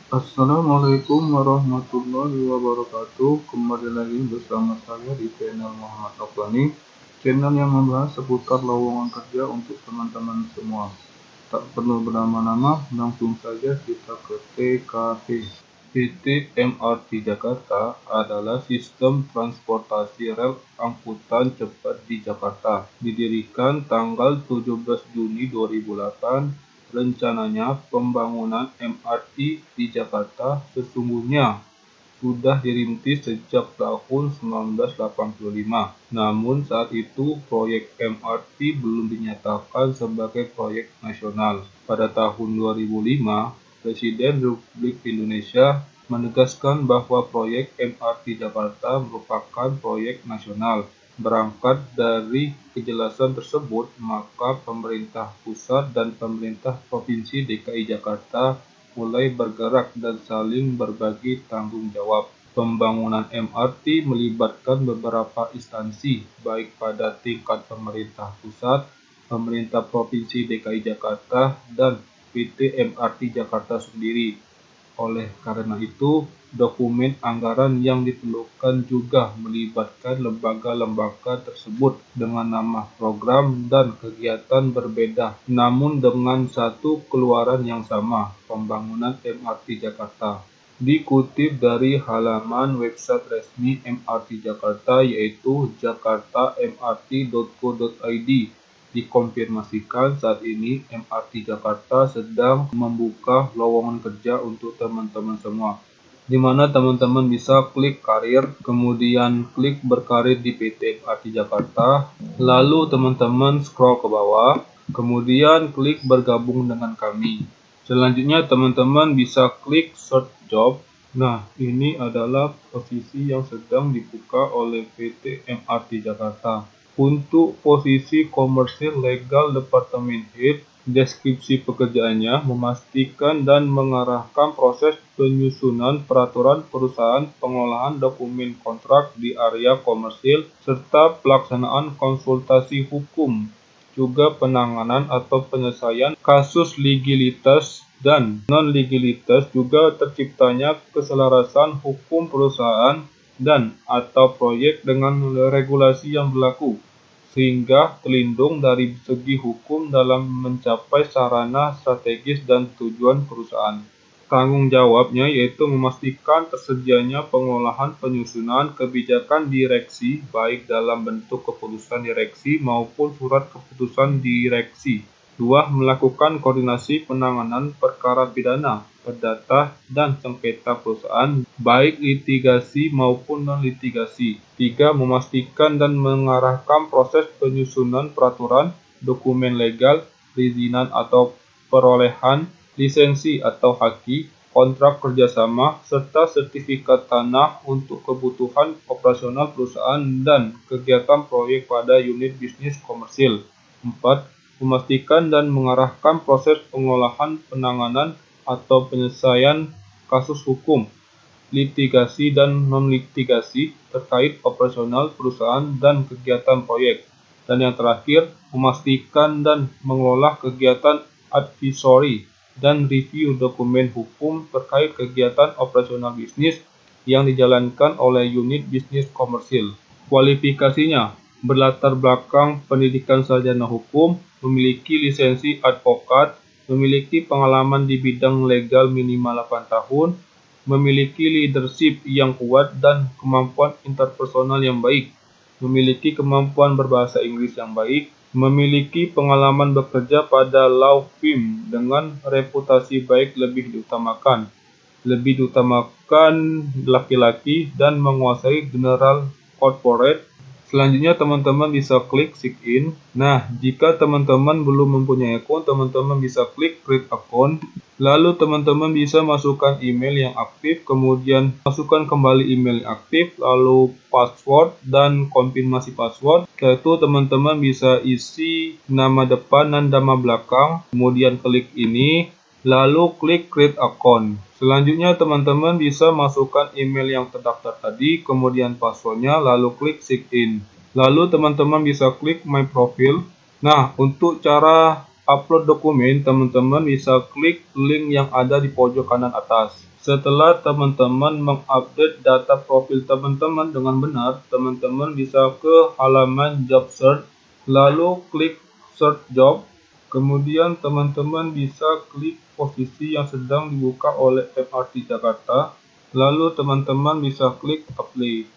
Assalamualaikum warahmatullahi wabarakatuh. Kembali lagi bersama saya di channel Muhammad Aflani, channel yang membahas seputar lowongan kerja untuk teman-teman semua. Tak perlu berlama-lama, langsung saja kita ke TKP. PT MRT Jakarta adalah sistem transportasi rel angkutan cepat di Jakarta. Didirikan tanggal 17 Juni 2008, rencananya pembangunan MRT di Jakarta sesungguhnya sudah dirintis sejak tahun 1985. Namun saat itu proyek MRT belum dinyatakan sebagai proyek nasional. Pada tahun 2005, Presiden Republik Indonesia menegaskan bahwa proyek MRT Jakarta merupakan proyek nasional. Berangkat dari kejelasan tersebut, maka pemerintah pusat dan pemerintah Provinsi DKI Jakarta mulai bergerak dan saling berbagi tanggung jawab. Pembangunan MRT melibatkan beberapa instansi, baik pada tingkat pemerintah pusat, pemerintah Provinsi DKI Jakarta, dan PT MRT Jakarta sendiri. Oleh karena itu, dokumen anggaran yang diperlukan juga melibatkan lembaga-lembaga tersebut dengan nama program dan kegiatan berbeda, namun dengan satu keluaran yang sama, pembangunan MRT Jakarta. Dikutip dari halaman website resmi MRT Jakarta yaitu jakartamrt.co.id, dikonfirmasikan saat ini MRT Jakarta sedang membuka lowongan kerja untuk teman-teman semua, di mana teman-teman bisa klik karir, kemudian klik berkarir di PT MRT Jakarta, lalu teman-teman scroll ke bawah, kemudian klik bergabung dengan kami. Selanjutnya teman-teman bisa klik search job. Nah, ini adalah posisi yang sedang dibuka oleh PT MRT Jakarta. Untuk posisi komersil legal departemen head, deskripsi pekerjaannya memastikan dan mengarahkan proses penyusunan peraturan perusahaan, pengolahan dokumen kontrak di area komersil, serta pelaksanaan konsultasi hukum, juga penanganan atau penyelesaian kasus legalitas dan non-legalitas, juga terciptanya keselarasan hukum perusahaan dan atau proyek dengan regulasi yang berlaku, sehingga terlindung dari segi hukum dalam mencapai sarana strategis dan tujuan perusahaan. Tanggung jawabnya yaitu memastikan tersedianya pengolahan penyusunan kebijakan direksi baik dalam bentuk keputusan direksi maupun surat keputusan direksi. 2. Melakukan koordinasi penanganan perkara pidana, perdata, dan sengketa perusahaan, baik litigasi maupun non-litigasi. 3. Memastikan dan mengarahkan proses penyusunan peraturan, dokumen legal, perizinan atau perolehan, lisensi atau haki, kontrak kerjasama, serta sertifikat tanah untuk kebutuhan operasional perusahaan dan kegiatan proyek pada unit bisnis komersil. 4. Memastikan dan mengarahkan proses pengolahan, penanganan, atau penyelesaian kasus hukum, litigasi dan non-litigasi terkait operasional perusahaan dan kegiatan proyek. Dan yang terakhir, memastikan dan mengelola kegiatan advisory dan review dokumen hukum terkait kegiatan operasional bisnis yang dijalankan oleh unit bisnis komersil. Kualifikasinya berlatar belakang pendidikan sarjana hukum, memiliki lisensi advokat, memiliki pengalaman di bidang legal minimal 8 tahun, memiliki leadership yang kuat dan kemampuan interpersonal yang baik, memiliki kemampuan berbahasa Inggris yang baik, memiliki pengalaman bekerja pada law firm dengan reputasi baik, lebih diutamakan laki-laki, dan menguasai general corporate. Selanjutnya teman-teman bisa klik sign in. Nah, jika teman-teman belum mempunyai akun, teman-teman bisa klik create account. Lalu teman-teman bisa masukkan email yang aktif, kemudian masukkan kembali email yang aktif, lalu password dan konfirmasi password. Setelah itu teman-teman bisa isi nama depan dan nama belakang, kemudian klik ini, lalu klik create account. Selanjutnya teman-teman bisa masukkan email yang terdaftar tadi, kemudian passwordnya, lalu klik sign in. Lalu teman-teman bisa klik my profile. Nah, untuk cara upload dokumen, teman-teman bisa klik link yang ada di pojok kanan atas. Setelah teman-teman mengupdate data profil teman-teman dengan benar, teman-teman bisa ke halaman Job Search, lalu klik Search Job. Kemudian teman-teman bisa klik posisi yang sedang dibuka oleh MRT Jakarta, lalu teman-teman bisa klik Apply.